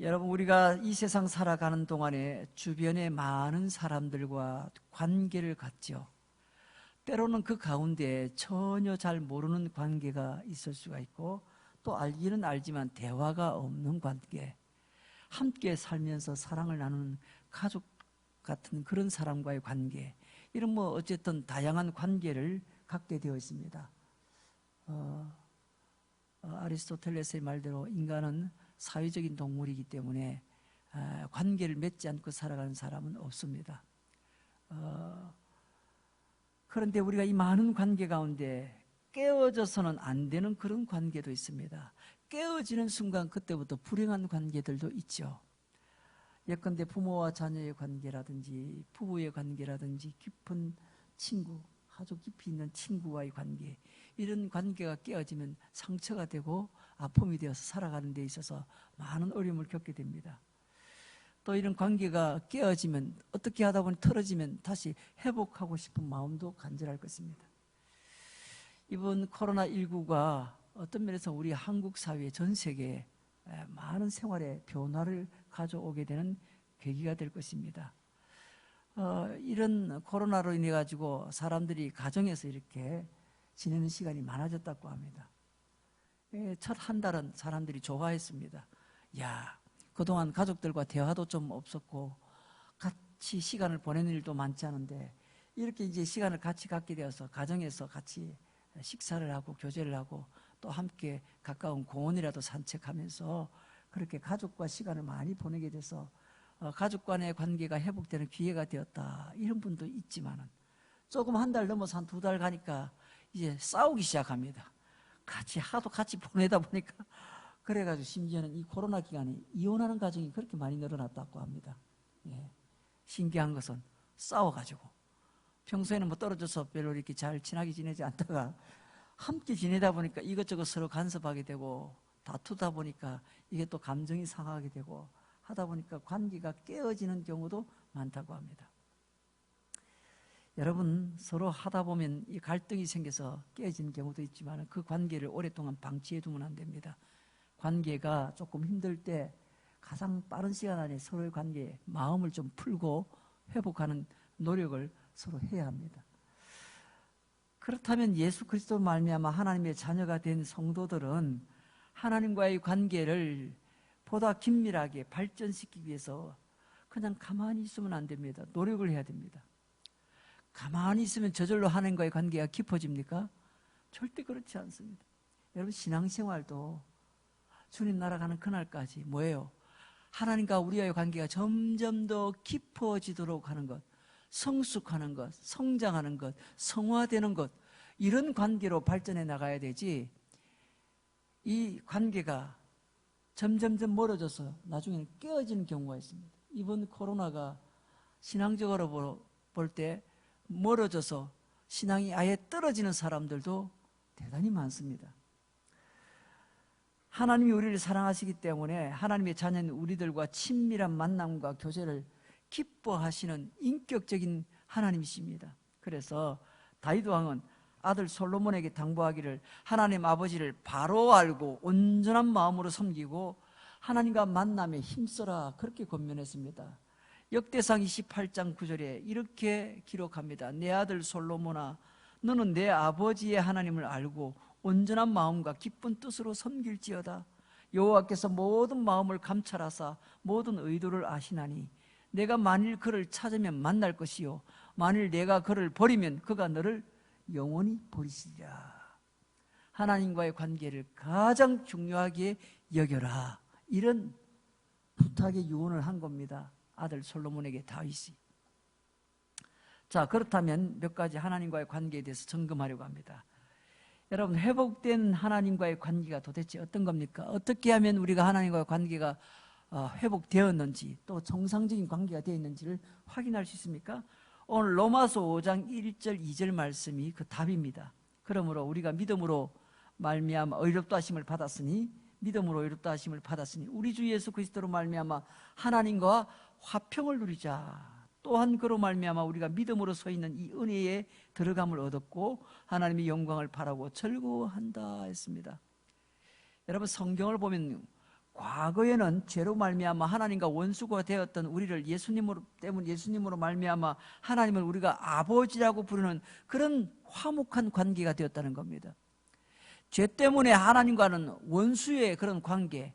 여러분, 우리가 이 세상 살아가는 동안에 주변에 많은 사람들과 관계를 갖죠. 때로는 그 가운데 전혀 잘 모르는 관계가 있을 수가 있고, 또 알기는 알지만 대화가 없는 관계, 함께 살면서 사랑을 나누는 가족 같은 그런 사람과의 관계, 이런 어쨌든 다양한 관계를 갖게 되어 있습니다. 아리스토텔레스의 말대로 인간은 사회적인 동물이기 때문에 관계를 맺지 않고 살아가는 사람은 없습니다. 그런데 우리가 이 많은 관계 가운데 깨어져서는 안 되는 그런 관계도 있습니다. 깨어지는 순간 그때부터 불행한 관계들도 있죠. 예컨대 부모와 자녀의 관계라든지 부부의 관계라든지 깊은 친구, 아주 깊이 있는 친구와의 관계, 이런 관계가 깨어지면 상처가 되고 아픔이 되어서 살아가는 데 있어서 많은 어려움을 겪게 됩니다. 또 이런 관계가 깨어지면, 어떻게 하다 보니 틀어지면 다시 회복하고 싶은 마음도 간절할 것입니다. 이번 코로나19가 어떤 면에서 우리 한국 사회 전 세계에 많은 생활의 변화를 가져오게 되는 계기가 될 것입니다. 이런 코로나로 인해 가지고 사람들이 가정에서 이렇게 지내는 시간이 많아졌다고 합니다. 첫 한 달은 사람들이 좋아했습니다. 야, 그동안 가족들과 대화도 좀 없었고 같이 시간을 보내는 일도 많지 않은데 이렇게 이제 시간을 같이 갖게 되어서 가정에서 같이 식사를 하고 교제를 하고 또 함께 가까운 공원이라도 산책하면서 그렇게 가족과 시간을 많이 보내게 돼서 가족 간의 관계가 회복되는 기회가 되었다, 이런 분도 있지만은 조금 한 달 넘어서 한 2달 가니까 이제 싸우기 시작합니다. 하도 같이 보내다 보니까 그래가지고 심지어는 이 코로나 기간에 이혼하는 가정이 그렇게 많이 늘어났다고 합니다. 예. 신기한 것은 싸워가지고 평소에는 떨어져서 별로 이렇게 잘 친하게 지내지 않다가 함께 지내다 보니까 이것저것 서로 간섭하게 되고 다투다 보니까 이게 또 감정이 상하게 되고 하다 보니까 관계가 깨어지는 경우도 많다고 합니다. 여러분, 서로 하다 보면 이 갈등이 생겨서 깨어지는 경우도 있지만 그 관계를 오랫동안 방치해 두면 안 됩니다. 관계가 조금 힘들 때 가장 빠른 시간 안에 서로의 관계에 마음을 좀 풀고 회복하는 노력을 서로 해야 합니다. 그렇다면 예수 그리스도로 말미암아 하나님의 자녀가 된 성도들은 하나님과의 관계를 보다 긴밀하게 발전시키기 위해서 그냥 가만히 있으면 안 됩니다. 노력을 해야 됩니다. 가만히 있으면 저절로 하나님과의 관계가 깊어집니까? 절대 그렇지 않습니다. 여러분, 신앙생활도 주님 날아가는 그날까지 뭐예요? 하나님과 우리와의 관계가 점점 더 깊어지도록 하는 것, 성숙하는 것, 성장하는 것, 성화되는 것, 이런 관계로 발전해 나가야 되지, 이 관계가 점점점 멀어져서 나중에는 깨어지는 경우가 있습니다. 이번 코로나가 신앙적으로 볼 때 멀어져서 신앙이 아예 떨어지는 사람들도 대단히 많습니다. 하나님이 우리를 사랑하시기 때문에 하나님의 자녀인 우리들과 친밀한 만남과 교제를 기뻐하시는 인격적인 하나님이십니다. 그래서 다윗 왕은 아들 솔로몬에게 당부하기를 하나님 아버지를 바로 알고 온전한 마음으로 섬기고 하나님과 만남에 힘써라, 그렇게 권면했습니다. 역대상 28장 9절에 이렇게 기록합니다. 내 아들 솔로몬아, 너는 내 아버지의 하나님을 알고 온전한 마음과 기쁜 뜻으로 섬길지어다. 여호와께서 모든 마음을 감찰하사 모든 의도를 아시나니 내가 만일 그를 찾으면 만날 것이요 만일 내가 그를 버리면 그가 너를 영원히 버리시리라. 하나님과의 관계를 가장 중요하게 여겨라, 이런 부탁의 유언을 한 겁니다. 아들 솔로몬에게 다윗이. 자, 그렇다면 몇 가지 하나님과의 관계에 대해서 점검하려고 합니다. 여러분, 회복된 하나님과의 관계가 도대체 어떤 겁니까? 어떻게 하면 우리가 하나님과의 관계가 회복되었는지, 또 정상적인 관계가 되어 있는지를 확인할 수 있습니까? 오늘 로마서 5장 1절 2절 말씀이 그 답입니다. 그러므로 우리가 믿음으로 말미암아 의롭다 하심을 받았으니, 믿음으로 의롭다 하심을 받았으니 우리 주 예수 그리스도로 말미암아 하나님과 화평을 누리자. 또한 그로 말미암아 우리가 믿음으로 서 있는 이 은혜에 들어감을 얻었고 하나님의 영광을 바라고 즐거워한다 했습니다. 여러분, 성경을 보면 과거에는 죄로 말미암아 하나님과 원수가 되었던 우리를 예수님으로 말미암아 하나님을 우리가 아버지라고 부르는 그런 화목한 관계가 되었다는 겁니다. 죄 때문에 하나님과는 원수의 그런 관계,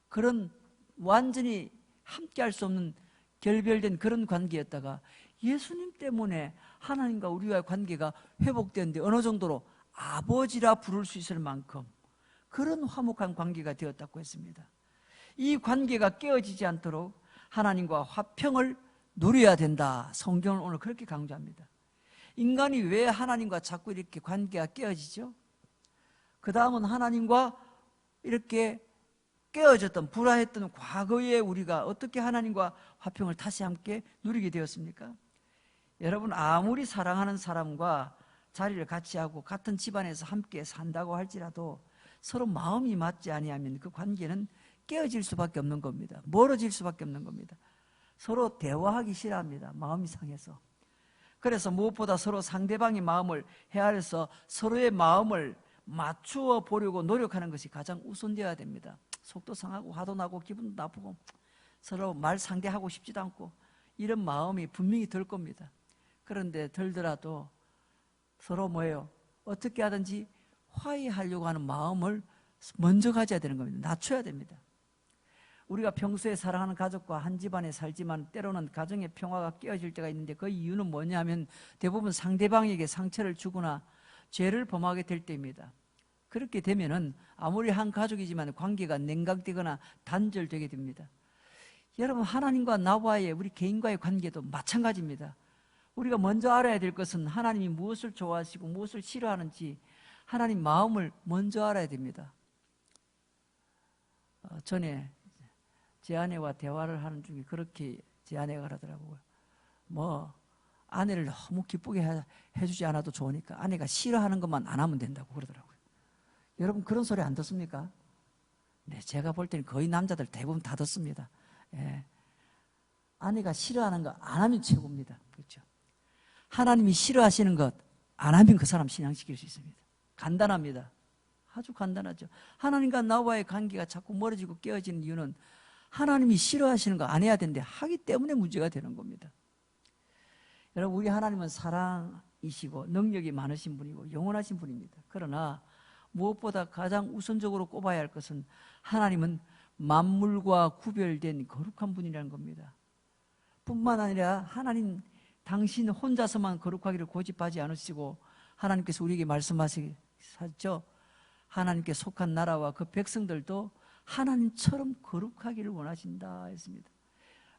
그런 완전히 함께할 수 없는 결별된 그런 관계였다가 예수님 때문에 하나님과 우리와의 관계가 회복되는데 어느 정도로 아버지라 부를 수 있을 만큼 그런 화목한 관계가 되었다고 했습니다. 이 관계가 깨어지지 않도록 하나님과 화평을 누려야 된다. 성경은 오늘 그렇게 강조합니다. 인간이 왜 하나님과 자꾸 이렇게 관계가 깨어지죠? 그 다음은 하나님과 이렇게 깨어졌던 불화했던 과거에 우리가 어떻게 하나님과 화평을 다시 함께 누리게 되었습니까? 여러분, 아무리 사랑하는 사람과 자리를 같이 하고 같은 집안에서 함께 산다고 할지라도 서로 마음이 맞지 아니하면 그 관계는 깨어질 수밖에 없는 겁니다. 멀어질 수밖에 없는 겁니다. 서로 대화하기 싫어합니다. 마음이 상해서. 그래서 무엇보다 서로 상대방의 마음을 헤아려서 서로의 마음을 맞추어 보려고 노력하는 것이 가장 우선되어야 됩니다. 속도 상하고 화도 나고 기분도 나쁘고 서로 말 상대하고 싶지도 않고 이런 마음이 분명히 들 겁니다. 그런데 들더라도 서로 뭐예요? 어떻게 하든지 화해하려고 하는 마음을 먼저 가져야 되는 겁니다. 낮춰야 됩니다. 우리가 평소에 사랑하는 가족과 한 집안에 살지만 때로는 가정의 평화가 깨어질 때가 있는데 그 이유는 뭐냐면 대부분 상대방에게 상처를 주거나 죄를 범하게 될 때입니다. 그렇게 되면은 아무리 한 가족이지만 관계가 냉각되거나 단절되게 됩니다. 여러분, 하나님과 나와의 우리 개인과의 관계도 마찬가지입니다. 우리가 먼저 알아야 될 것은 하나님이 무엇을 좋아하시고 무엇을 싫어하는지 하나님 마음을 먼저 알아야 됩니다. 전에 제 아내와 대화를 하는 중에 그렇게 제 아내가 그러더라고요. 뭐 아내를 너무 기쁘게 해주지 않아도 좋으니까 아내가 싫어하는 것만 안 하면 된다고 그러더라고요. 여러분, 그런 소리 안 듣습니까? 네, 제가 볼 때는 거의 남자들 대부분 다 듣습니다. 예. 아내가 싫어하는 거 안 하면 최고입니다. 그렇죠? 하나님이 싫어하시는 것 안 하면 그 사람 신앙시킬 수 있습니다. 간단합니다. 아주 간단하죠. 하나님과 나와의 관계가 자꾸 멀어지고 깨어지는 이유는 하나님이 싫어하시는 거 안 해야 되는데 하기 때문에 문제가 되는 겁니다. 여러분, 우리 하나님은 사랑이시고 능력이 많으신 분이고 영원하신 분입니다. 그러나 무엇보다 가장 우선적으로 꼽아야 할 것은 하나님은 만물과 구별된 거룩한 분이라는 겁니다. 뿐만 아니라 하나님 당신 혼자서만 거룩하기를 고집하지 않으시고 하나님께서 우리에게 말씀하셨죠. 하나님께 속한 나라와 그 백성들도 하나님처럼 거룩하기를 원하신다 했습니다.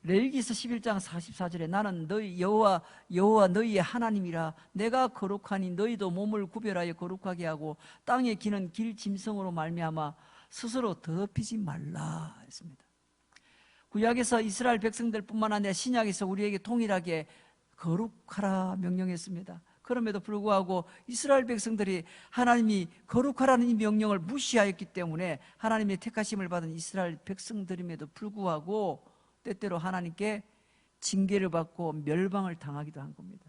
레위기서 11장 44절에 나는 너희 여호와 너희의 하나님이라 내가 거룩하니 너희도 몸을 구별하여 거룩하게 하고 땅에 기는 길 짐승으로 말미암아 스스로 더럽히지 말라 했습니다. 구약에서 이스라엘 백성들뿐만 아니라 신약에서 우리에게 동일하게 거룩하라 명령했습니다. 그럼에도 불구하고 이스라엘 백성들이 하나님이 거룩하라는 이 명령을 무시하였기 때문에 하나님의 택하심을 받은 이스라엘 백성들임에도 불구하고 때때로 하나님께 징계를 받고 멸망을 당하기도 한 겁니다.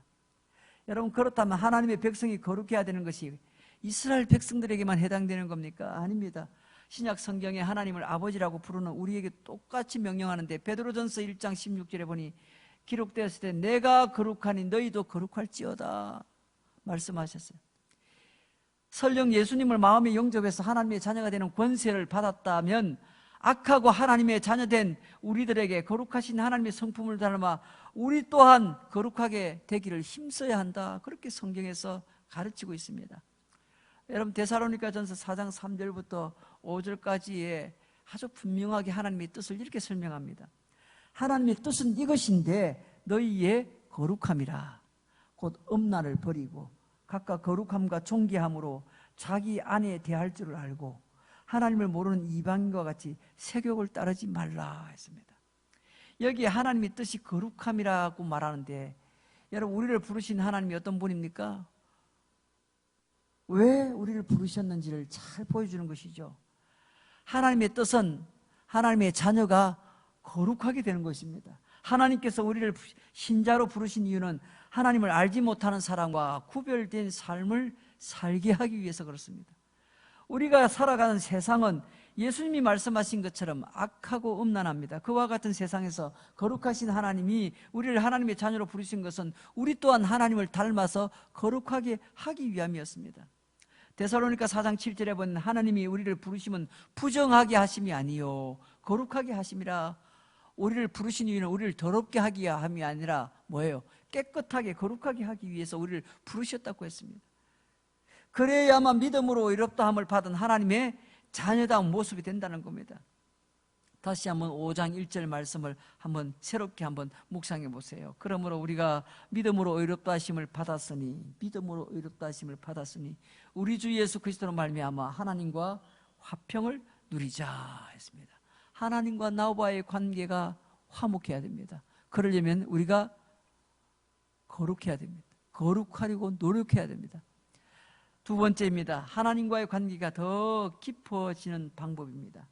여러분, 그렇다면 하나님의 백성이 거룩해야 되는 것이 이스라엘 백성들에게만 해당되는 겁니까? 아닙니다. 신약 성경에 하나님을 아버지라고 부르는 우리에게 똑같이 명령하는데 베드로전서 1장 16절에 보니 기록되었을 때 내가 거룩하니 너희도 거룩할지어다 말씀하셨어요. 설령 예수님을 마음에 영접해서 하나님의 자녀가 되는 권세를 받았다면 악하고 하나님의 자녀된 우리들에게 거룩하신 하나님의 성품을 닮아 우리 또한 거룩하게 되기를 힘써야 한다. 그렇게 성경에서 가르치고 있습니다. 여러분, 데살로니가전서 4장 3절부터 5절까지에 아주 분명하게 하나님의 뜻을 이렇게 설명합니다. 하나님의 뜻은 이것인데 너희의 거룩함이라 곧 음란을 버리고 각각 거룩함과 존귀함으로 자기 아내에 대할 줄을 알고 하나님을 모르는 이방인과 같이 세욕을 따르지 말라 했습니다. 여기에 하나님의 뜻이 거룩함이라고 말하는데 여러분, 우리를 부르신 하나님이 어떤 분입니까? 왜 우리를 부르셨는지를 잘 보여주는 것이죠. 하나님의 뜻은 하나님의 자녀가 거룩하게 되는 것입니다. 하나님께서 우리를 신자로 부르신 이유는 하나님을 알지 못하는 사람과 구별된 삶을 살게 하기 위해서 그렇습니다. 우리가 살아가는 세상은 예수님이 말씀하신 것처럼 악하고 음란합니다. 그와 같은 세상에서 거룩하신 하나님이 우리를 하나님의 자녀로 부르신 것은 우리 또한 하나님을 닮아서 거룩하게 하기 위함이었습니다. 데살로니가 4장 7절에 보면 하나님이 우리를 부르심은 부정하게 하심이 아니요 거룩하게 하심이라. 우리를 부르신 이유는 우리를 더럽게 하기 위함이 아니라 뭐예요? 깨끗하게 거룩하게 하기 위해서 우리를 부르셨다고 했습니다. 그래야만 믿음으로 의롭다함을 받은 하나님의 자녀다운 모습이 된다는 겁니다. 다시 한번 5장 1절 말씀을 한번 새롭게 한번 묵상해 보세요. 그러므로 우리가 믿음으로 의롭다 하심을 받았으니 우리 주 예수 그리스도로 말미암아 하나님과 화평을 누리자 했습니다. 하나님과 나와의 관계가 화목해야 됩니다. 그러려면 우리가 거룩해야 됩니다. 거룩하려고 노력해야 됩니다. 두 번째입니다. 하나님과의 관계가 더 깊어지는 방법입니다.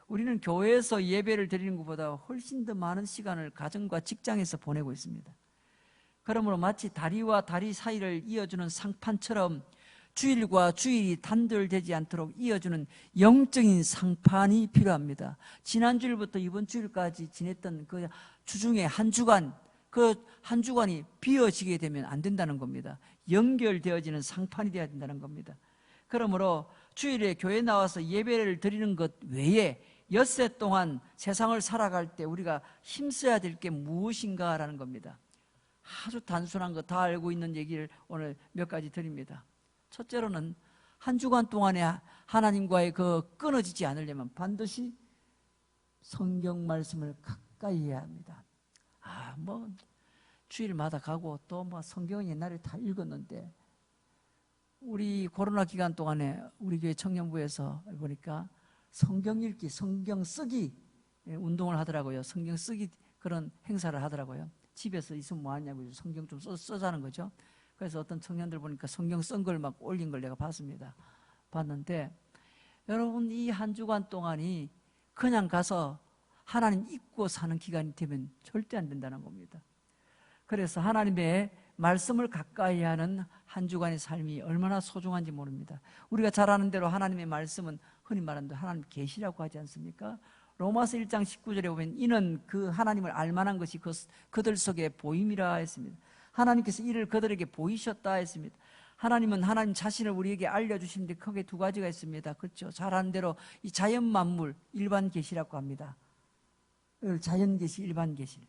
우리는 교회에서 예배를 드리는 것보다 훨씬 더 많은 시간을 가정과 직장에서 보내고 있습니다. 그러므로 마치 다리와 다리 사이를 이어주는 상판처럼 주일과 주일이 단절되지 않도록 이어주는 영적인 상판이 필요합니다. 지난 주일부터 이번 주일까지 지냈던 그 주중에 한 주간, 그 한 주간이 비어지게 되면 안 된다는 겁니다. 연결되어지는 상판이 되어야 된다는 겁니다. 그러므로 주일에 교회 나와서 예배를 드리는 것 외에 엿새 동안 세상을 살아갈 때 우리가 힘써야 될 게 무엇인가라는 겁니다. 아주 단순한 거 다 알고 있는 얘기를 오늘 몇 가지 드립니다. 첫째로는 한 주간 동안에 하나님과의 그 끊어지지 않으려면 반드시 성경 말씀을 가까이 해야 합니다. 주일마다 가고 또 성경은 옛날에 다 읽었는데 우리 코로나 기간 동안에 우리 교회 청년부에서 보니까 성경 읽기, 성경 쓰기 운동을 하더라고요. 성경 쓰기 그런 행사를 하더라고요. 집에서 있으면 뭐하냐고 성경 좀 써자는 거죠. 그래서 어떤 청년들 보니까 성경 쓴 걸 막 올린 걸 내가 봤는데 여러분 이 한 주간 동안이 그냥 가서 하나님 잊고 사는 기간이 되면 절대 안 된다는 겁니다. 그래서 하나님의 말씀을 가까이 하는 한 주간의 삶이 얼마나 소중한지 모릅니다. 우리가 잘 아는 대로 하나님의 말씀은 흔히 말하는 대로 하나님 계시라고 하지 않습니까? 로마서 1장 19절에 보면 이는 그 하나님을 알만한 것이 그들 속에 보임이라 했습니다. 하나님께서 이를 그들에게 보이셨다 했습니다. 하나님은 하나님 자신을 우리에게 알려주시는데 크게 두 가지가 있습니다. 그렇죠? 잘 아는 대로 이 자연 만물 일반 계시라고 합니다. 자연 계시, 일반 계시.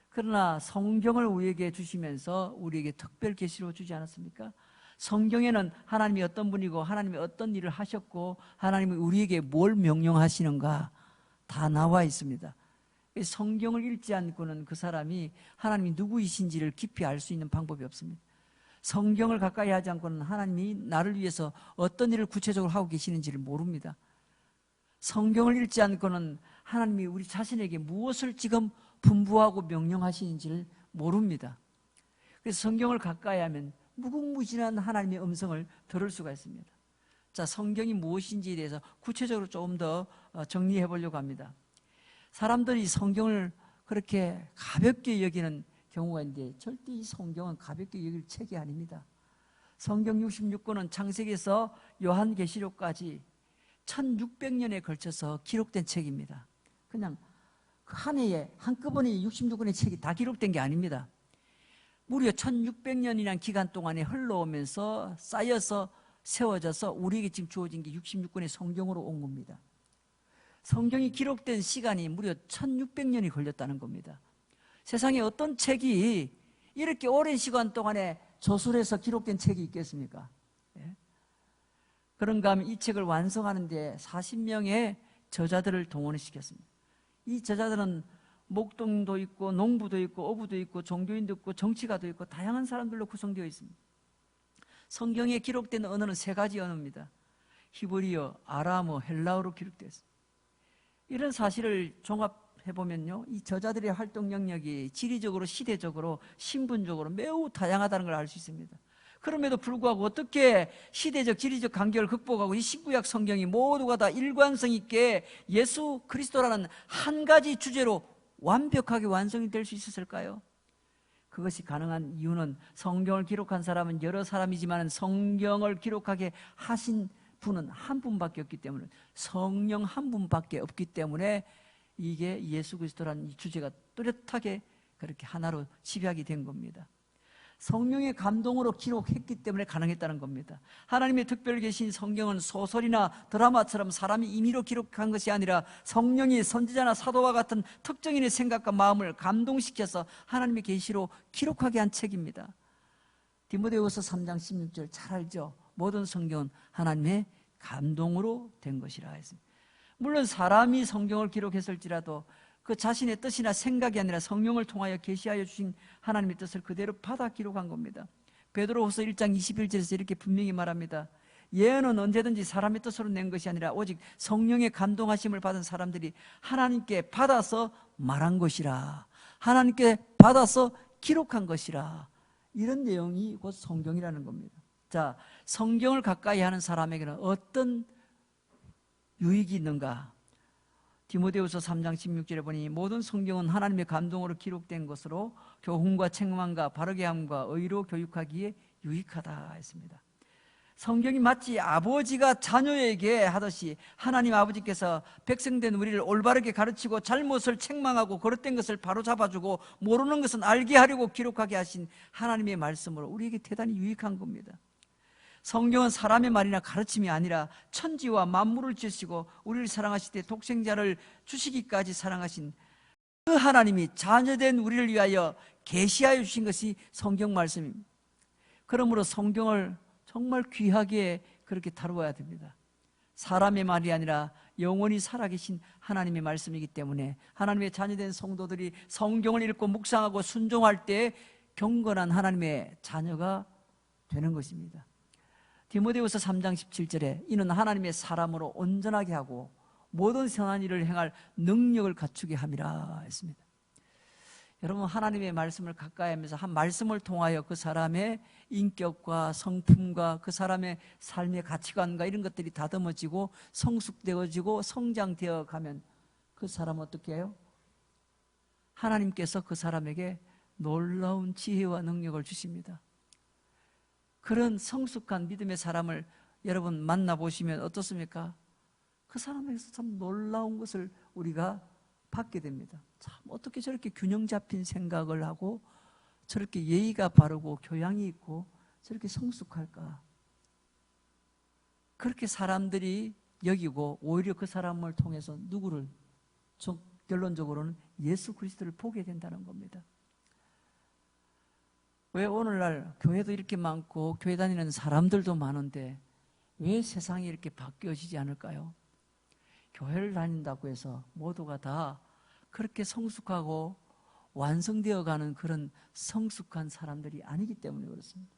그러나 성경을 우리에게 주시면서 우리에게 특별 계시로 주지 않았습니까? 성경에는 하나님이 어떤 분이고 하나님이 어떤 일을 하셨고 하나님이 우리에게 뭘 명령하시는가 다 나와 있습니다. 성경을 읽지 않고는 그 사람이 하나님이 누구이신지를 깊이 알 수 있는 방법이 없습니다. 성경을 가까이 하지 않고는 하나님이 나를 위해서 어떤 일을 구체적으로 하고 계시는지를 모릅니다. 성경을 읽지 않고는 하나님이 우리 자신에게 무엇을 지금 분부하고 명령하시는지를 모릅니다. 그래서 성경을 가까이 하면 무궁무진한 하나님의 음성을 들을 수가 있습니다. 자, 성경이 무엇인지에 대해서 구체적으로 조금 더 정리해 보려고 합니다. 사람들이 성경을 그렇게 가볍게 여기는 경우가 있는데 절대 이 성경은 가볍게 여길 책이 아닙니다. 성경 66권은 창세기에서 요한계시록까지 1600년에 걸쳐서 기록된 책입니다. 그냥 한 해에 한꺼번에 66권의 책이 다 기록된 게 아닙니다. 무려 1600년이라는 기간 동안에 흘러오면서 쌓여서 세워져서 우리에게 지금 주어진 게 66권의 성경으로 온 겁니다. 성경이 기록된 시간이 무려 1600년이 걸렸다는 겁니다. 세상에 어떤 책이 이렇게 오랜 시간 동안에 저술해서 기록된 책이 있겠습니까? 예? 그런가 하면 이 책을 완성하는 데 40명의 저자들을 동원시켰습니다. 이 저자들은 목동도 있고 농부도 있고 어부도 있고 종교인도 있고 정치가도 있고 다양한 사람들로 구성되어 있습니다. 성경에 기록된 언어는 세 가지 언어입니다. 히브리어, 아람어, 헬라어로 기록되어 있습니다. 이런 사실을 종합해보면요, 이 저자들의 활동 영역이 지리적으로, 시대적으로, 신분적으로 매우 다양하다는 걸 알 수 있습니다. 그럼에도 불구하고 어떻게 시대적, 지리적 간격을 극복하고 이 신구약 성경이 모두가 다 일관성 있게 예수 그리스도라는 한 가지 주제로 완벽하게 완성이 될 수 있었을까요? 그것이 가능한 이유는 성경을 기록한 사람은 여러 사람이지만 성경을 기록하게 하신 분은 한 분밖에 없기 때문에, 성령 한 분밖에 없기 때문에 이게 예수 그리스도라는 이 주제가 뚜렷하게 그렇게 하나로 집약이 된 겁니다. 성령의 감동으로 기록했기 때문에 가능했다는 겁니다. 하나님의 특별 계신 성경은 소설이나 드라마처럼 사람이 임의로 기록한 것이 아니라 성령이 선지자나 사도와 같은 특정인의 생각과 마음을 감동시켜서 하나님의 계시로 기록하게 한 책입니다. 디모데후서 3장 16절 잘 알죠? 모든 성경은 하나님의 감동으로 된 것이라 했습니다. 물론 사람이 성경을 기록했을지라도 그 자신의 뜻이나 생각이 아니라 성령을 통하여 계시하여 주신 하나님의 뜻을 그대로 받아 기록한 겁니다. 베드로후서 1장 21절에서 이렇게 분명히 말합니다. 예언은 언제든지 사람의 뜻으로 낸 것이 아니라 오직 성령의 감동하심을 받은 사람들이 하나님께 받아서 말한 것이라, 하나님께 받아서 기록한 것이라, 이런 내용이 곧 성경이라는 겁니다. 자, 성경을 가까이 하는 사람에게는 어떤 유익이 있는가? 디모데후서 3장 16절에 보니 모든 성경은 하나님의 감동으로 기록된 것으로 교훈과 책망과 바르게 함과 의로 교육하기에 유익하다 했습니다. 성경이 마치 아버지가 자녀에게 하듯이 하나님 아버지께서 백성된 우리를 올바르게 가르치고 잘못을 책망하고 거릇된 것을 바로잡아주고 모르는 것은 알게 하려고 기록하게 하신 하나님의 말씀으로 우리에게 대단히 유익한 겁니다. 성경은 사람의 말이나 가르침이 아니라 천지와 만물을 지으시고 우리를 사랑하실 때 독생자를 주시기까지 사랑하신 그 하나님이 자녀된 우리를 위하여 계시하여 주신 것이 성경 말씀입니다. 그러므로 성경을 정말 귀하게 그렇게 다루어야 됩니다. 사람의 말이 아니라 영원히 살아계신 하나님의 말씀이기 때문에 하나님의 자녀된 성도들이 성경을 읽고 묵상하고 순종할 때 경건한 하나님의 자녀가 되는 것입니다. 디모데후서 3장 17절에 이는 하나님의 사람으로 온전하게 하고 모든 선한 일을 행할 능력을 갖추게 함이라 했습니다. 여러분, 하나님의 말씀을 가까이 하면서 한 말씀을 통하여 그 사람의 인격과 성품과 그 사람의 삶의 가치관과 이런 것들이 다듬어지고 성숙되어지고 성장되어 가면 그 사람은 어떻게 해요? 하나님께서 그 사람에게 놀라운 지혜와 능력을 주십니다. 그런 성숙한 믿음의 사람을 여러분 만나보시면 어떻습니까? 그 사람에게서 참 놀라운 것을 우리가 받게 됩니다. 참 어떻게 저렇게 균형 잡힌 생각을 하고 저렇게 예의가 바르고 교양이 있고 저렇게 성숙할까? 그렇게 사람들이 여기고 오히려 그 사람을 통해서 누구를? 결론적으로는 예수 그리스도를 보게 된다는 겁니다. 왜 오늘날 교회도 이렇게 많고 교회 다니는 사람들도 많은데 왜 세상이 이렇게 바뀌어지지 않을까요? 교회를 다닌다고 해서 모두가 다 그렇게 성숙하고 완성되어 가는 그런 성숙한 사람들이 아니기 때문에 그렇습니다.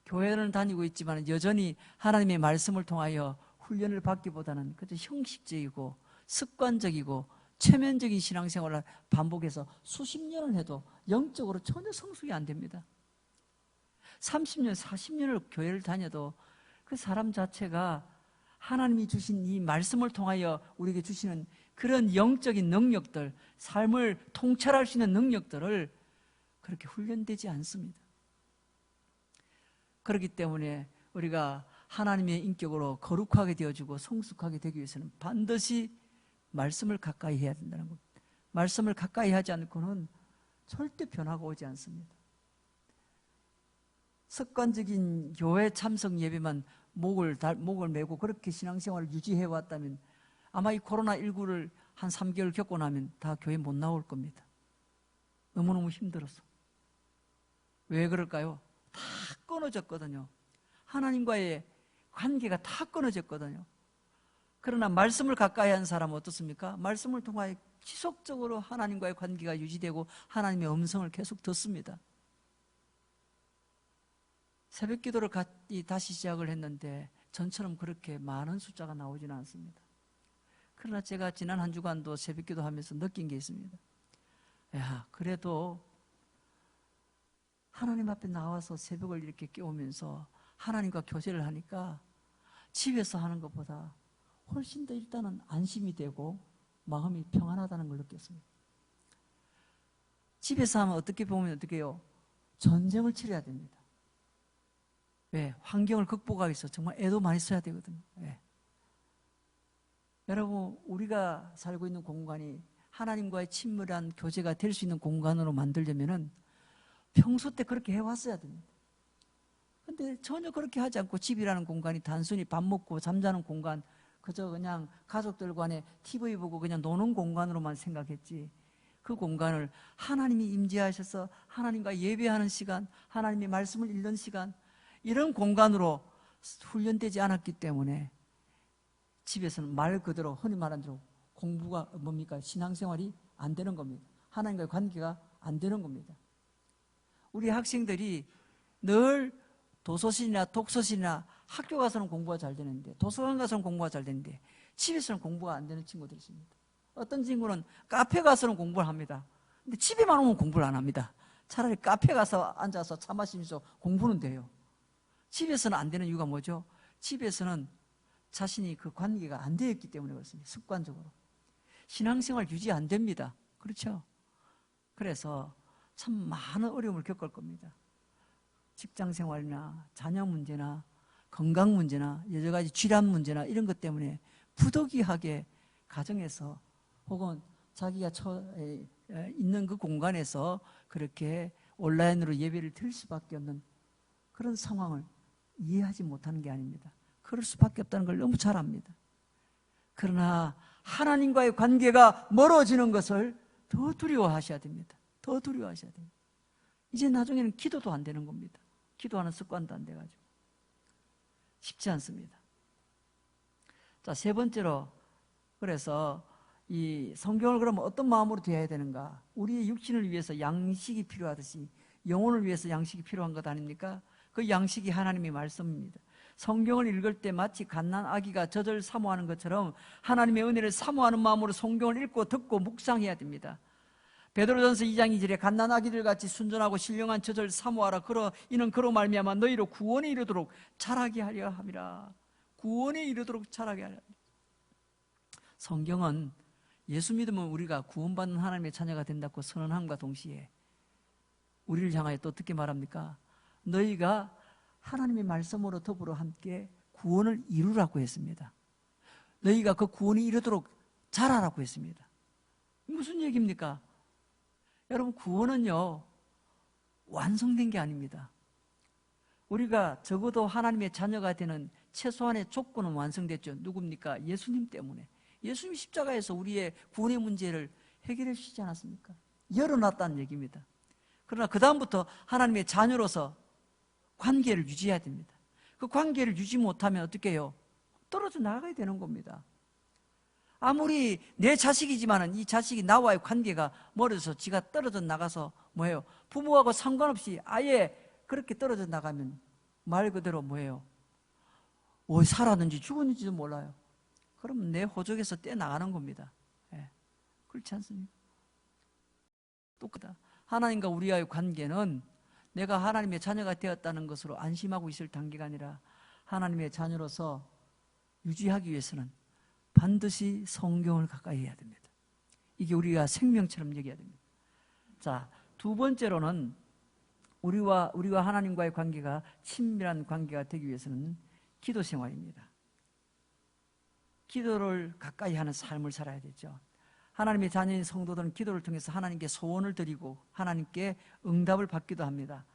교회를 다니고 있지만 여전히 하나님의 말씀을 통하여 훈련을 받기보다는 그저 형식적이고 습관적이고 체면적인 신앙생활을 반복해서 수십 년을 해도 영적으로 전혀 성숙이 안 됩니다. 30년, 40년을 교회를 다녀도 그 사람 자체가 하나님이 주신 이 말씀을 통하여 우리에게 주시는 그런 영적인 능력들, 삶을 통찰할 수 있는 능력들을 그렇게 훈련되지 않습니다. 그렇기 때문에 우리가 하나님의 인격으로 거룩하게 되어지고 성숙하게 되기 위해서는 반드시 말씀을 가까이 해야 된다는 겁니다. 말씀을 가까이 하지 않고는 절대 변화가 오지 않습니다. 습관적인 교회 참석 예배만 목을 메고 그렇게 신앙생활을 유지해 왔다면 아마 이 코로나19를 한 3개월 겪고 나면 다 교회 못 나올 겁니다. 너무너무 힘들어서. 왜 그럴까요? 다 끊어졌거든요. 하나님과의 관계가 다 끊어졌거든요. 그러나 말씀을 가까이 하는 사람은 어떻습니까? 말씀을 통하여 지속적으로 하나님과의 관계가 유지되고 하나님의 음성을 계속 듣습니다. 새벽 기도를 다시 시작을 했는데 전처럼 그렇게 많은 숫자가 나오지는 않습니다. 그러나 제가 지난 한 주간도 새벽 기도하면서 느낀 게 있습니다. 야, 그래도 하나님 앞에 나와서 새벽을 이렇게 깨우면서 하나님과 교제를 하니까 집에서 하는 것보다 훨씬 더 일단은 안심이 되고 마음이 평안하다는 걸 느꼈습니다. 집에서 하면 어떻게 보면 어떻게 해요? 전쟁을 치러야 됩니다. 왜? 환경을 극복하기 위해서 정말 애도 많이 써야 되거든요. 예. 여러분, 우리가 살고 있는 공간이 하나님과의 친밀한 교제가 될 수 있는 공간으로 만들려면은 평소 때 그렇게 해왔어야 됩니다. 근데 전혀 그렇게 하지 않고 집이라는 공간이 단순히 밥 먹고 잠자는 공간, 그저 그냥 가족들 간에 TV 보고 그냥 노는 공간으로만 생각했지, 그 공간을 하나님이 임재하셔서 하나님과 예배하는 시간, 하나님의 말씀을 읽는 시간, 이런 공간으로 훈련되지 않았기 때문에 집에서는 말 그대로 흔히 말하는 대로 공부가 뭡니까? 신앙생활이 안 되는 겁니다. 하나님과의 관계가 안 되는 겁니다. 우리 학생들이 늘 도서실이나 독서실이나 학교 가서는 공부가 잘 되는데, 도서관 가서는 공부가 잘 되는데 집에서는 공부가 안 되는 친구들이 있습니다. 어떤 친구는 카페 가서는 공부를 합니다. 근데 집에만 오면 공부를 안 합니다. 차라리 카페 가서 앉아서 차 마시면서 공부는 돼요. 집에서는 안 되는 이유가 뭐죠? 집에서는 자신이 그 관계가 안 되어 있기 때문에 그렇습니다. 습관적으로. 신앙생활 유지 안 됩니다. 그렇죠? 그래서 참 많은 어려움을 겪을 겁니다. 직장생활이나 자녀 문제나 건강 문제나 여러 가지 질환 문제나 이런 것 때문에 부득이하게 가정에서 혹은 자기가 있는 그 공간에서 그렇게 온라인으로 예배를 드릴 수밖에 없는 그런 상황을 이해하지 못하는 게 아닙니다. 그럴 수밖에 없다는 걸 너무 잘 압니다. 그러나 하나님과의 관계가 멀어지는 것을 더 두려워하셔야 됩니다. 더 두려워하셔야 됩니다. 이제 나중에는 기도도 안 되는 겁니다. 기도하는 습관도 안 돼가지고 쉽지 않습니다. 자, 세 번째로, 그래서 이 성경을 그러면 어떤 마음으로 대해야 되는가? 우리의 육신을 위해서 양식이 필요하듯이 영혼을 위해서 양식이 필요한 것 아닙니까? 그 양식이 하나님의 말씀입니다. 성경을 읽을 때 마치 갓난 아기가 젖을 사모하는 것처럼 하나님의 은혜를 사모하는 마음으로 성경을 읽고 듣고 묵상해야 됩니다. 베드로전서 2장 2절에 갓난 아기들 같이 순전하고 신령한 젖을 사모하라. 이는 그로 말미암아 너희로 구원에 이르도록 자라게 하려 함이라. 구원에 이르도록 자라게 하려. 성경은 예수 믿으면 우리가 구원받는 하나님의 자녀가 된다고 선언함과 동시에 우리를 향하여 또 어떻게 말합니까? 너희가 하나님의 말씀으로 더불어 함께 구원을 이루라고 했습니다. 너희가 그 구원이 이르도록 자라라고 했습니다. 무슨 얘기입니까? 여러분, 구원은요 완성된 게 아닙니다. 우리가 적어도 하나님의 자녀가 되는 최소한의 조건은 완성됐죠. 누굽니까? 예수님 때문에. 예수님 십자가에서 우리의 구원의 문제를 해결해 주시지 않았습니까? 열어놨다는 얘기입니다. 그러나 그 다음부터 하나님의 자녀로서 관계를 유지해야 됩니다. 그 관계를 유지 못하면 어떻게 해요? 떨어져 나가야 되는 겁니다. 아무리 내 자식이지만은 이 자식이 나와의 관계가 멀어져서 지가 떨어져 나가서 뭐예요? 부모하고 상관없이 아예 그렇게 떨어져 나가면 말 그대로 뭐예요? 살았는지 죽었는지도 몰라요. 그러면 내 호적에서 떼나가는 겁니다. 예. 그렇지 않습니까? 똑같다. 하나님과 우리와의 관계는 내가 하나님의 자녀가 되었다는 것으로 안심하고 있을 단계가 아니라 하나님의 자녀로서 유지하기 위해서는 반드시 성경을 가까이 해야 됩니다. 이게 우리가 생명처럼 여겨야 됩니다. 자, 두 번째로는 우리와 하나님과의 관계가 친밀한 관계가 되기 위해서는 기도 생활입니다. 기도를 가까이 하는 삶을 살아야 되죠. 하나님의 자녀인 성도들은 기도를 통해서 하나님께 소원을 드리고 하나님께 응답을 받기도 합니다.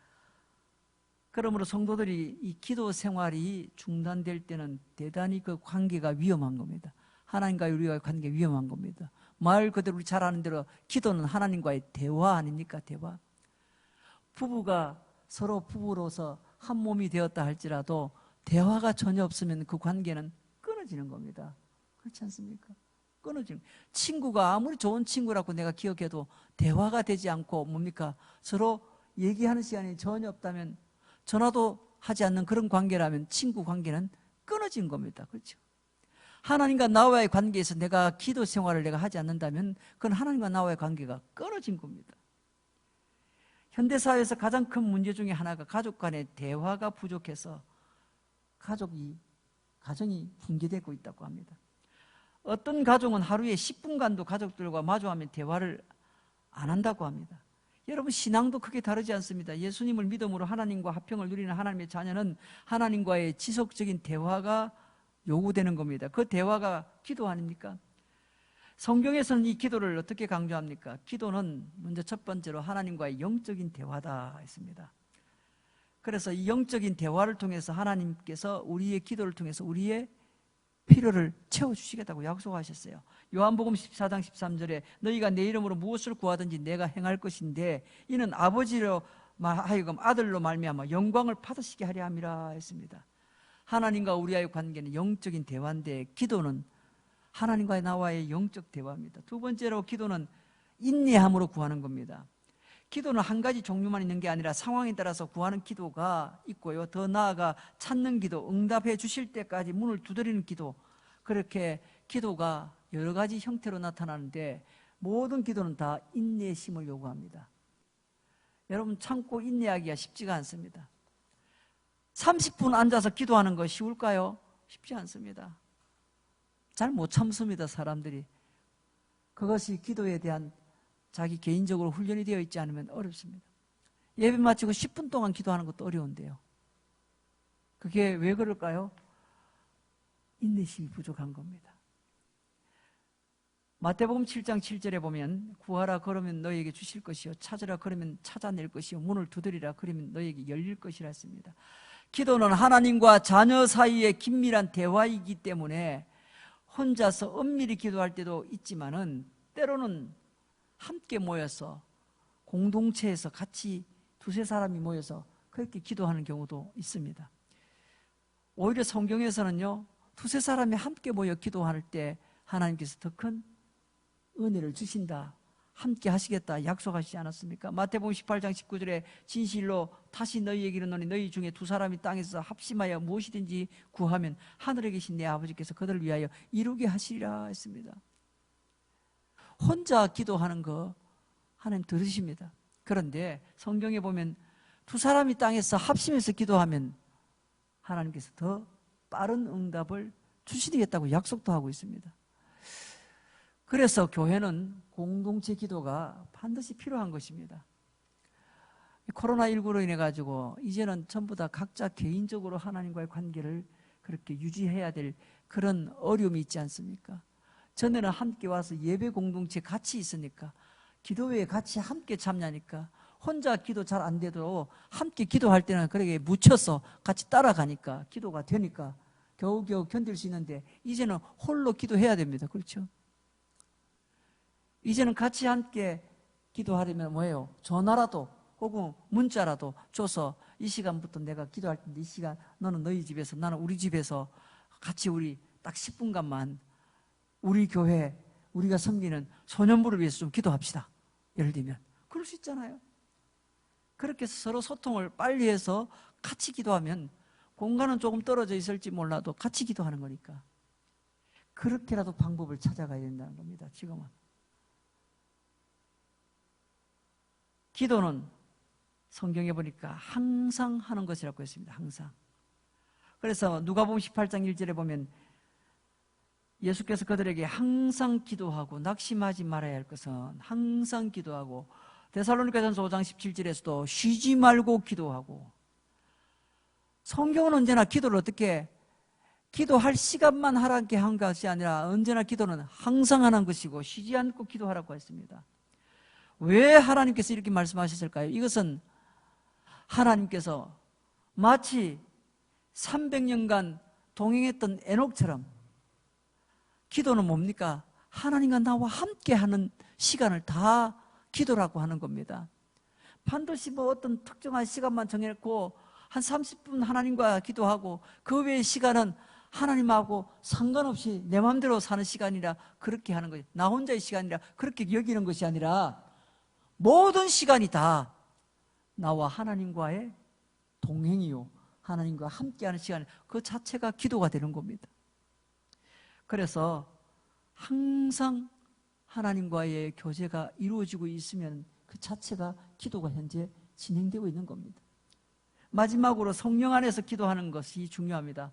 그러므로 성도들이 이 기도 생활이 중단될 때는 대단히 그 관계가 위험한 겁니다. 하나님과 우리와의 관계가 위험한 겁니다. 말 그대로 우리 잘 아는 대로 기도는 하나님과의 대화 아닙니까? 대화. 부부가 서로 부부로서 한 몸이 되었다 할지라도 대화가 전혀 없으면 그 관계는 끊어지는 겁니다. 그렇지 않습니까? 끊어지는. 친구가 아무리 좋은 친구라고 내가 기억해도 대화가 되지 않고 뭡니까? 서로 얘기하는 시간이 전혀 없다면, 전화도 하지 않는 그런 관계라면 친구 관계는 끊어진 겁니다. 그렇죠? 하나님과 나와의 관계에서 내가 기도 생활을 내가 하지 않는다면 그건 하나님과 나와의 관계가 끊어진 겁니다. 현대사회에서 가장 큰 문제 중에 하나가 가족 간의 대화가 부족해서 가정이 붕괴되고 있다고 합니다. 어떤 가족은 하루에 10분간도 가족들과 마주하면 대화를 안 한다고 합니다. 여러분, 신앙도 크게 다르지 않습니다. 예수님을 믿음으로 하나님과 화평을 누리는 하나님의 자녀는 하나님과의 지속적인 대화가 요구되는 겁니다. 그 대화가 기도 아닙니까? 성경에서는 이 기도를 어떻게 강조합니까? 기도는 먼저 첫 번째로 하나님과의 영적인 대화다 했습니다. 그래서 이 영적인 대화를 통해서 하나님께서 우리의 기도를 통해서 우리의 필요를 채워주시겠다고 약속하셨어요. 요한복음 14장 13절에 너희가 내 이름으로 무엇을 구하든지 내가 행할 것인데 이는 아버지로 하여금 아들로 말미암아 영광을 받으시게 하려 함이라 했습니다. 하나님과 우리와의 관계는 영적인 대화인데 기도는 하나님과 나와의 영적 대화입니다. 두 번째로 기도는 인내함으로 구하는 겁니다. 기도는 한 가지 종류만 있는 게 아니라 상황에 따라서 구하는 기도가 있고요. 더 나아가 찾는 기도, 응답해 주실 때까지 문을 두드리는 기도, 그렇게 기도가 여러 가지 형태로 나타나는데 모든 기도는 다 인내심을 요구합니다. 여러분, 참고 인내하기가 쉽지가 않습니다. 30분 앉아서 기도하는 거 쉬울까요? 쉽지 않습니다. 잘 못 참습니다, 사람들이. 그것이 기도에 대한 자기 개인적으로 훈련이 되어 있지 않으면 어렵습니다. 예배 마치고 10분 동안 기도하는 것도 어려운데요. 그게 왜 그럴까요? 인내심이 부족한 겁니다. 마태복음 7장 7절에 보면 구하라 그러면 너희에게 주실 것이요 찾으라 그러면 찾아낼 것이요 문을 두드리라 그러면 너희에게 열릴 것이라 했습니다. 기도는 하나님과 자녀 사이의 긴밀한 대화이기 때문에 혼자서 엄밀히 기도할 때도 있지만은 때로는 함께 모여서 공동체에서 같이 두세 사람이 모여서 그렇게 기도하는 경우도 있습니다. 오히려 성경에서는요, 두세 사람이 함께 모여 기도할 때 하나님께서 더 큰 은혜를 주신다, 함께 하시겠다 약속하시지 않았습니까? 마태복음 18장 19절에 진실로 다시 너희에게 이르노니 너희 중에 두 사람이 땅에서 합심하여 무엇이든지 구하면 하늘에 계신 내 아버지께서 그들을 위하여 이루게 하시리라 했습니다. 혼자 기도하는 거 하나님 들으십니다. 그런데 성경에 보면 두 사람이 땅에서 합심해서 기도하면 하나님께서 더 빠른 응답을 주시겠다고 약속도 하고 있습니다. 그래서 교회는 공동체 기도가 반드시 필요한 것입니다. 코로나19로 인해 가지고 이제는 전부 다 각자 개인적으로 하나님과의 관계를 그렇게 유지해야 될 그런 어려움이 있지 않습니까? 전에는 함께 와서 예배 공동체 같이 있으니까, 기도회에 같이 함께 참여하니까, 혼자 기도 잘 안 돼도 함께 기도할 때는 그렇게 묻혀서 같이 따라가니까 기도가 되니까 겨우겨우 견딜 수 있는데, 이제는 홀로 기도해야 됩니다. 그렇죠? 이제는 같이 함께 기도하려면 뭐예요? 전화라도 혹은 문자라도 줘서 이 시간부터 내가 기도할 텐데 이 시간 너는 너희 집에서 나는 우리 집에서 같이 우리 딱 10분간만 우리 교회 우리가 섬기는 소년부를 위해서 좀 기도합시다. 예를 들면 그럴 수 있잖아요. 그렇게 해서 서로 소통을 빨리 해서 같이 기도하면 공간은 조금 떨어져 있을지 몰라도 같이 기도하는 거니까 그렇게라도 방법을 찾아가야 된다는 겁니다. 지금은 기도는 성경에 보니까 항상 하는 것이라고 했습니다. 항상. 그래서 누가복음 18장 1절에 보면 예수께서 그들에게 항상 기도하고 낙심하지 말아야 할 것은 항상 기도하고, 데살로니가전서 5장 17절에서도 쉬지 말고 기도하고, 성경은 언제나 기도를 어떻게 기도할 시간만 하라게 한 것이 아니라 언제나 기도는 항상 하는 것이고 쉬지 않고 기도하라고 했습니다. 왜 하나님께서 이렇게 말씀하셨을까요? 이것은 하나님께서 마치 300년간 동행했던 에녹처럼, 기도는 뭡니까? 하나님과 나와 함께하는 시간을 다 기도라고 하는 겁니다. 반드시 뭐 어떤 특정한 시간만 정해놓고 한 30분 하나님과 기도하고 그 외의 시간은 하나님하고 상관없이 내 마음대로 사는 시간이라 그렇게 하는 거예요. 나 혼자의 시간이라 그렇게 여기는 것이 아니라 모든 시간이 다 나와 하나님과의 동행이요, 하나님과 함께하는 시간, 그 자체가 기도가 되는 겁니다. 그래서 항상 하나님과의 교제가 이루어지고 있으면 그 자체가 기도가 현재 진행되고 있는 겁니다. 마지막으로 성령 안에서 기도하는 것이 중요합니다.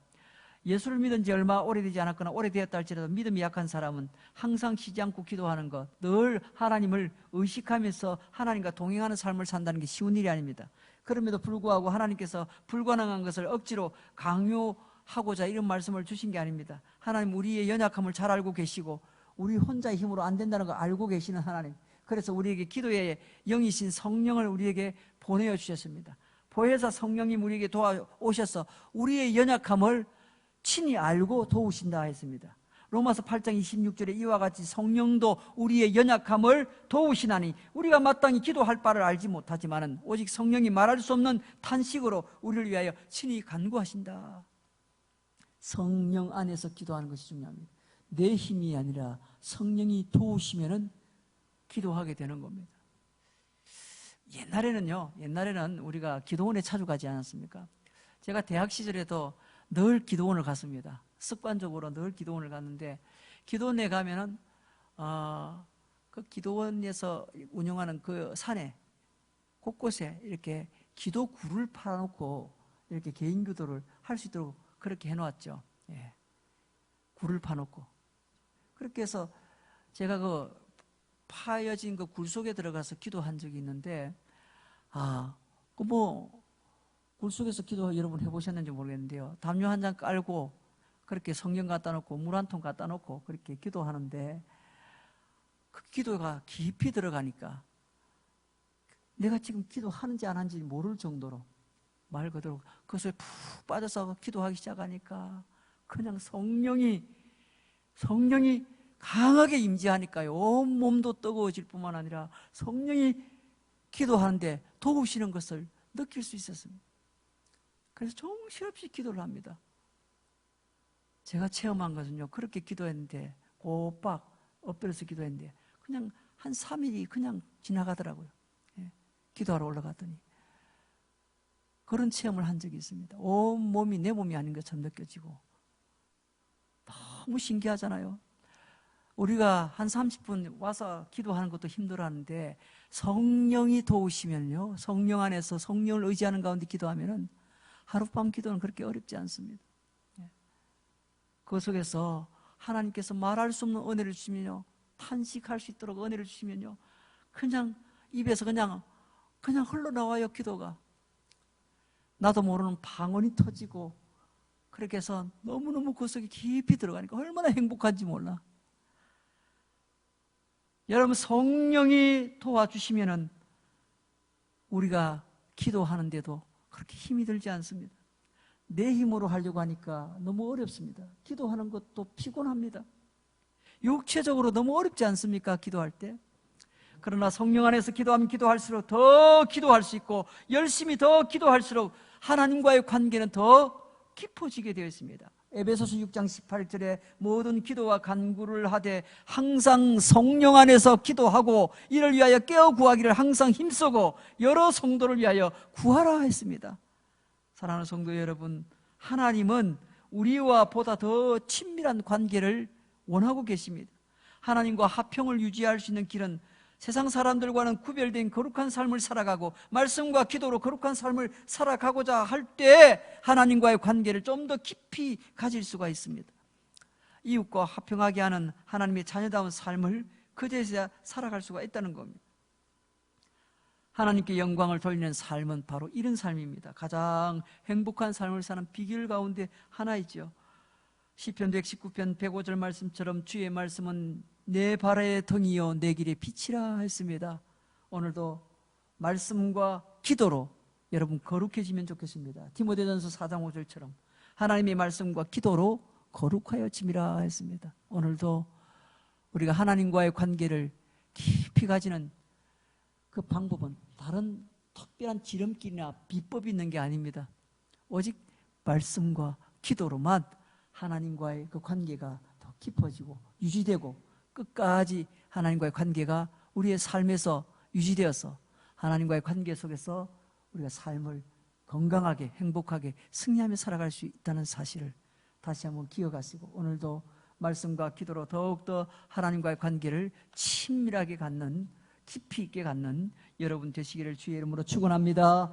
예수를 믿은 지 얼마 오래되지 않았거나 오래되었다 할지라도 믿음이 약한 사람은 항상 쉬지 않고 기도하는 것, 늘 하나님을 의식하면서 하나님과 동행하는 삶을 산다는 게 쉬운 일이 아닙니다. 그럼에도 불구하고 하나님께서 불가능한 것을 억지로 강요하고자 이런 말씀을 주신 게 아닙니다. 하나님 우리의 연약함을 잘 알고 계시고 우리 혼자의 힘으로 안 된다는 걸 알고 계시는 하나님, 그래서 우리에게 기도의 영이신 성령을 우리에게 보내어 주셨습니다. 보혜사 성령님 우리에게 도와오셔서 우리의 연약함을 친히 알고 도우신다 했습니다. 로마서 8장 26절에 이와 같이 성령도 우리의 연약함을 도우시나니 우리가 마땅히 기도할 바를 알지 못하지만 오직 성령이 말할 수 없는 탄식으로 우리를 위하여 친히 간구하신다. 성령 안에서 기도하는 것이 중요합니다. 내 힘이 아니라 성령이 도우시면은 기도하게 되는 겁니다. 옛날에는 우리가 기도원에 자주 가지 않았습니까? 제가 대학 시절에도 늘 기도원을 갔습니다. 습관적으로 늘 기도원을 갔는데, 기도원에 가면은 그 기도원에서 운영하는 그 산에 곳곳에 이렇게 기도굴을 팔아놓고 이렇게 개인 기도를 할 수 있도록 그렇게 해놓았죠. 예. 굴을 파놓고 그렇게 해서 제가 그 파여진 그 굴 속에 들어가서 기도한 적이 있는데, 굴 속에서 기도 여러분 해보셨는지 모르겠는데요. 담요 한 장 깔고 그렇게 성경 갖다 놓고 물 한 통 갖다 놓고 그렇게 기도하는데, 그 기도가 깊이 들어가니까 내가 지금 기도하는지 안 하는지 모를 정도로 말 그대로 그것에 푹 빠져서 기도하기 시작하니까 그냥 성령이 강하게 임재하니까요, 온 몸도 뜨거워질 뿐만 아니라 성령이 기도하는데 도우시는 것을 느낄 수 있었습니다. 그래서 정신없이 기도를 합니다. 제가 체험한 것은요, 그렇게 기도했는데 꼬박 엎드려서 기도했는데 그냥 한 3일이 그냥 지나가더라고요. 예, 기도하러 올라갔더니 그런 체험을 한 적이 있습니다. 온 몸이 내 몸이 아닌 것처럼 느껴지고 너무 신기하잖아요. 우리가 한 30분 와서 기도하는 것도 힘들어하는데 성령이 도우시면요, 성령 안에서 성령을 의지하는 가운데 기도하면은 하룻밤 기도는 그렇게 어렵지 않습니다. 그 속에서 하나님께서 말할 수 없는 은혜를 주시면요, 탄식할 수 있도록 은혜를 주시면요, 그냥 입에서 그냥 흘러나와요. 기도가 나도 모르는 방언이 터지고, 그렇게 해서 너무너무 그 속에 깊이 들어가니까 얼마나 행복한지 몰라. 여러분, 성령이 도와주시면은 우리가 기도하는데도 그렇게 힘이 들지 않습니다. 내 힘으로 하려고 하니까 너무 어렵습니다. 기도하는 것도 피곤합니다. 육체적으로 너무 어렵지 않습니까? 기도할 때. 그러나 성령 안에서 기도하면 기도할수록 더 기도할 수 있고, 열심히 더 기도할수록 하나님과의 관계는 더 깊어지게 되어 있습니다. 에베소서 6장 18절에 모든 기도와 간구를 하되 항상 성령 안에서 기도하고 이를 위하여 깨어 구하기를 항상 힘쓰고 여러 성도를 위하여 구하라 했습니다. 사랑하는 성도 여러분, 하나님은 우리와 보다 더 친밀한 관계를 원하고 계십니다. 하나님과 화평을 유지할 수 있는 길은 세상 사람들과는 구별된 거룩한 삶을 살아가고 말씀과 기도로 거룩한 삶을 살아가고자 할 때 하나님과의 관계를 좀 더 깊이 가질 수가 있습니다. 이웃과 화평하게 하는 하나님의 자녀다운 삶을 그제서야 살아갈 수가 있다는 겁니다. 하나님께 영광을 돌리는 삶은 바로 이런 삶입니다. 가장 행복한 삶을 사는 비결 가운데 하나이죠. 시편 119편 105절 말씀처럼 주의 말씀은 내 발의 등이요 내 길의 빛이라 했습니다. 오늘도 말씀과 기도로 여러분 거룩해지면 좋겠습니다. 디모데전서 4장 5절처럼 하나님의 말씀과 기도로 거룩하여짐이라 했습니다. 오늘도 우리가 하나님과의 관계를 깊이 가지는 그 방법은 다른 특별한 지름길이나 비법이 있는 게 아닙니다. 오직 말씀과 기도로만 하나님과의 그 관계가 더 깊어지고 유지되고 끝까지 하나님과의 관계가 우리의 삶에서 유지되어서 하나님과의 관계 속에서 우리가 삶을 건강하게 행복하게 승리하며 살아갈 수 있다는 사실을 다시 한번 기억하시고, 오늘도 말씀과 기도로 더욱더 하나님과의 관계를 친밀하게 갖는, 깊이 있게 갖는 여러분 되시기를 주의 이름으로 축원합니다.